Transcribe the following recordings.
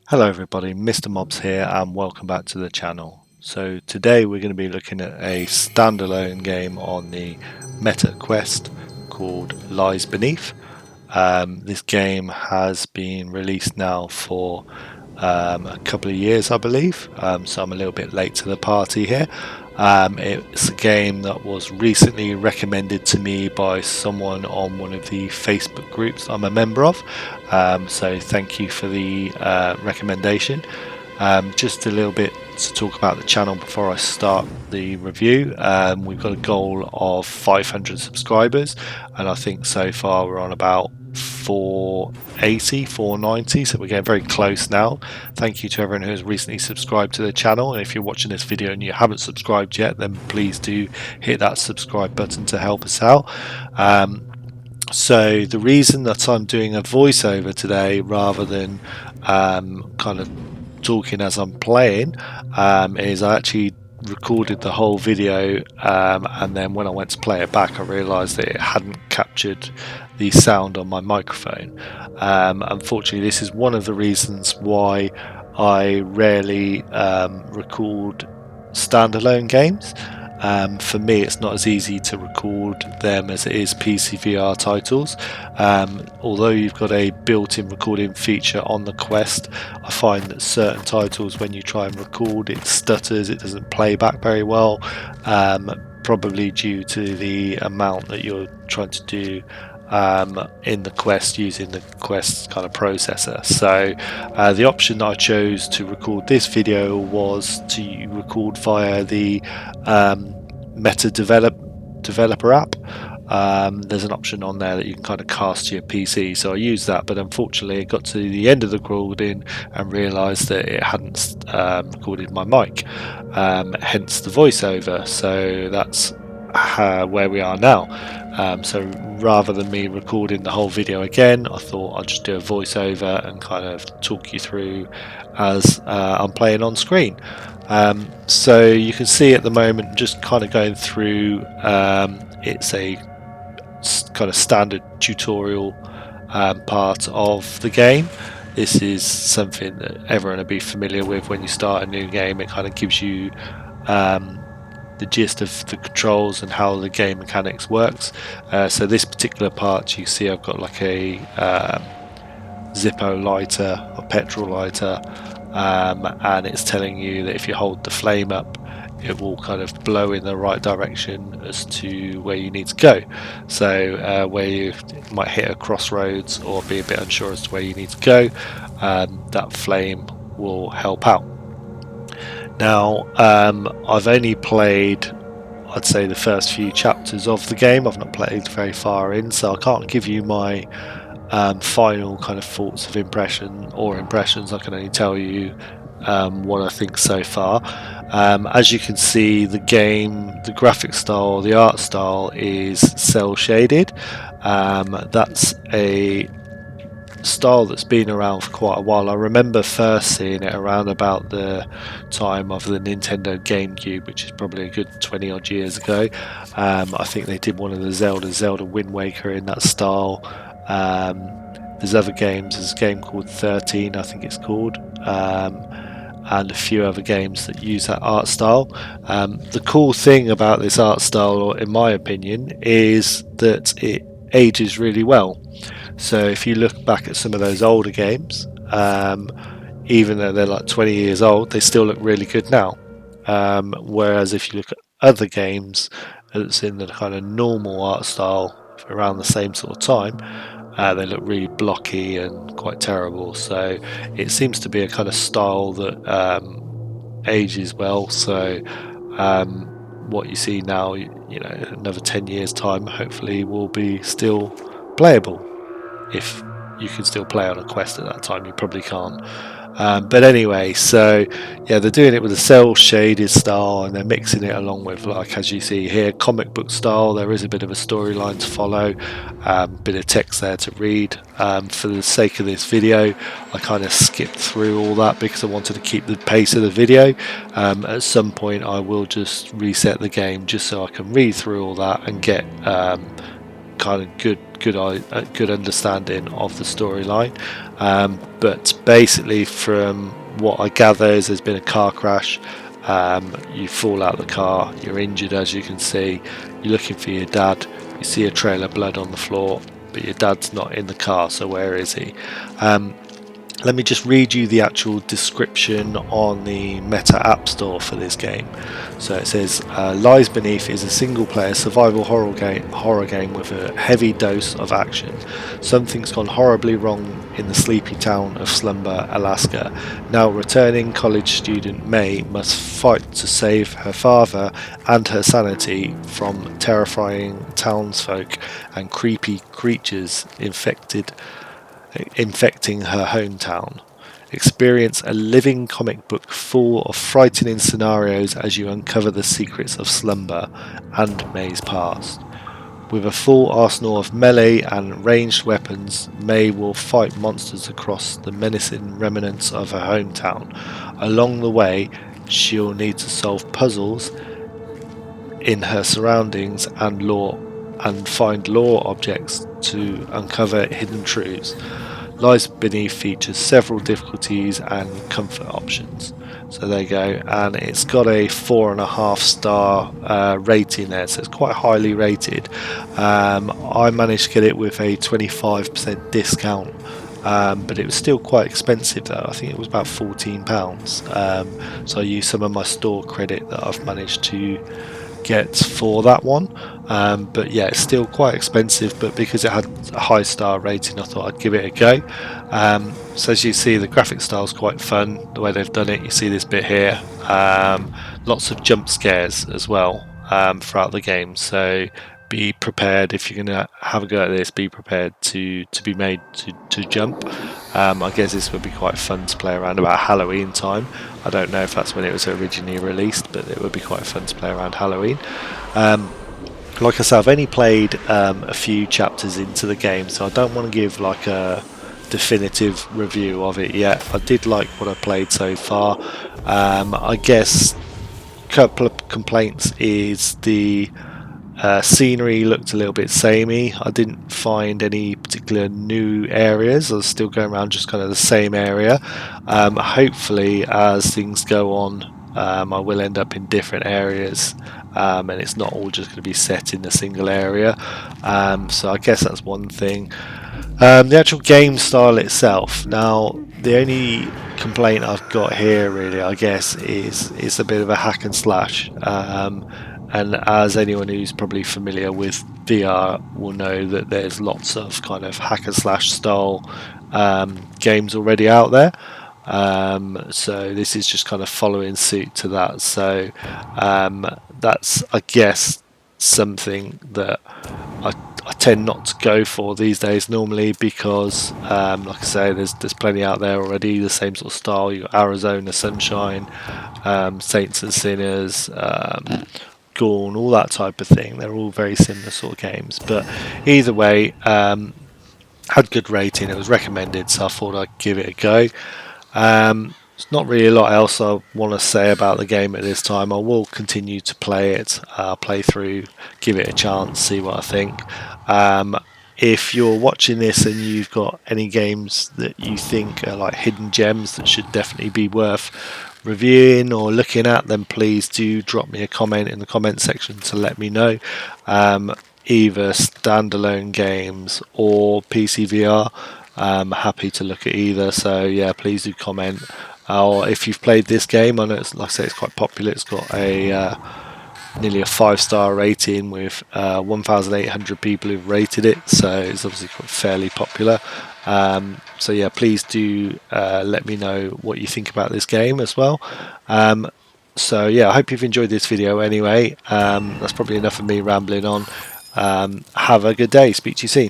Hello everybody, Mr. Mobs here and welcome back to the channel. So today we're going to be looking at a standalone game on the Meta Quest called Lies Beneath. This game has been released now for a couple of years, I believe, so I'm a little bit late to the party here. It's a game that was recently recommended to me by someone on one of the Facebook groups I'm a member of, so thank you for the recommendation. Just a little bit to talk about the channel before I start the review. We've got a goal of 500 subscribers, and I think so far we're on about 480, 490, so we're getting very close now. Thank you to everyone who has recently subscribed to the channel, and if you're watching this video and you haven't subscribed yet, then please do hit that subscribe button to help us out. So the reason that I'm doing a voiceover today rather than kind of talking as I'm playing is I actually recorded the whole video, and then when I went to play it back I realised that it hadn't captured the sound on my microphone. Unfortunately, this is one of the reasons why I rarely record standalone games. For me, it's not as easy to record them as it is PCVR titles. Although you've got a built-in recording feature on the Quest, I find that certain titles, when you try and record, it stutters, it doesn't play back very well, probably due to the amount that you're trying to do in the Quest using the Quest kind of processor. So the option that I chose to record this video was to record via the Meta developer app. There's an option on there that you can kind of cast to your PC, so I used that, but unfortunately it got to the end of the recording and realised that it hadn't recorded my mic, hence the voiceover. So that's where we are now. So rather than me recording the whole video again, I thought I'd just do a voiceover and kind of talk you through as I'm playing on screen. So you can see at the moment, just kind of going through, it's a kind of standard tutorial part of the game. This is something that everyone will be familiar with when you start a new game. It kind of gives you the gist of the controls and how the game mechanics works. So this particular part, you see I've got like a Zippo lighter or petrol lighter, and it's telling you that if you hold the flame up, it will kind of blow in the right direction as to where you need to go. So where you might hit a crossroads or be a bit unsure as to where you need to go, that flame will help out. Now, I've only played, I'd say, the first few chapters of the game. I've not played very far in, so I can't give you my final kind of thoughts of impressions. I can only tell you what I think so far. As you can see, the game, the graphic style, the art style is cel shaded. That's a style that's been around for quite a while. I remember first seeing it around about the time of the Nintendo GameCube, which is probably a good 20 odd years ago. I think they did one of the Zelda Wind Waker in that style. There's other games. There's a game called 13, I think it's called, and a few other games that use that art style. The cool thing about this art style, in my opinion, is that it ages really well. So if you look back at some of those older games, even though they're like 20 years old, they still look really good now. Whereas if you look at other games that's in the kind of normal art style around the same sort of time, they look really blocky and quite terrible. So it seems to be a kind of style that ages well. So what you see now, another 10 years time, hopefully will be still playable. If you can still play on a Quest at that time, you probably can't. But anyway, so yeah, they're doing it with a cel shaded style, and they're mixing it along with, like as you see here, comic book style. There is a bit of a storyline to follow, bit of text there to read. For the sake of this video, I kind of skipped through all that because I wanted to keep the pace of the video. At some point I will just reset the game just so I can read through all that and get kind of good good understanding of the storyline. But basically, from what I gather, is there's been a car crash. You fall out of the car, you're injured, as you can see. You're looking for your dad. You see a trail of blood on the floor, but your dad's not in the car. So where is he? Let me just read you the actual description on the Meta App Store for this game. So it says, Lies Beneath is a single-player survival horror game with a heavy dose of action. Something's gone horribly wrong in the sleepy town of Slumber, Alaska. Now returning college student May must fight to save her father and her sanity from terrifying townsfolk and creepy creatures infecting her hometown. Experience a living comic book full of frightening scenarios as you uncover the secrets of Slumber and May's past. With a full arsenal of melee and ranged weapons, May will fight monsters across the menacing remnants of her hometown. Along the way, she'll need to solve puzzles in her surroundings and find lore objects to uncover hidden truths. Lies Beneath features several difficulties and comfort options. So there you go, and it's got a 4.5 star rating there, so it's quite highly rated. I managed to get it with a 25% discount, but it was still quite expensive though. I think it was about £14. So I used some of my store credit that I've managed to get for that one. But yeah, it's still quite expensive, but because it had a high star rating, I thought I'd give it a go. So as you see, the graphic style is quite fun the way they've done it. You see this bit here, lots of jump scares as well throughout the game, so be prepared if you're going to have a go at this. Be prepared to be made to jump. I guess this would be quite fun to play around about Halloween time. I don't know if that's when it was originally released, but it would be quite fun to play around Halloween. Like I said, I've only played a few chapters into the game, so I don't want to give like a definitive review of it yet. I did like what I played so far. I guess a couple of complaints is the scenery looked a little bit samey. I didn't find any particular new areas. I was still going around just kind of the same area. Hopefully, as things go on, I will end up in different areas, and it's not all just going to be set in a single area. So I guess that's one thing. The actual game style itself. Now, the only complaint I've got here, really, I guess, is it's a bit of a hack and slash. And as anyone who's probably familiar with VR will know, that there's lots of kind of hack and slash style games already out there. So this is just kind of following suit to that. So that's, I guess, something that I tend not to go for these days normally, because like I say, there's plenty out there already, the same sort of style. You got Arizona Sunshine, Saints and Sinners, Gorn, all that type of thing. They're all very similar sort of games, but either way, had good rating. It was recommended, so I thought I'd give it a go. There's not really a lot else I want to say about the game at this time. I will continue to play it, play through, give it a chance, see what I think. If you're watching this and you've got any games that you think are like hidden gems that should definitely be worth reviewing or looking at, then please do drop me a comment in the comment section to let me know. Either standalone games or PC VR, happy to look at either. So yeah, please do comment. Or if you've played this game, I know it's, like I say, it's quite popular. It's got a nearly a 5-star rating with 1,800 people who've rated it, so it's obviously fairly popular. So yeah, please do let me know what you think about this game as well. So yeah, I hope you've enjoyed this video anyway. That's probably enough of me rambling on. Have a good day. Speak to you soon.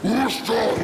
Uskon,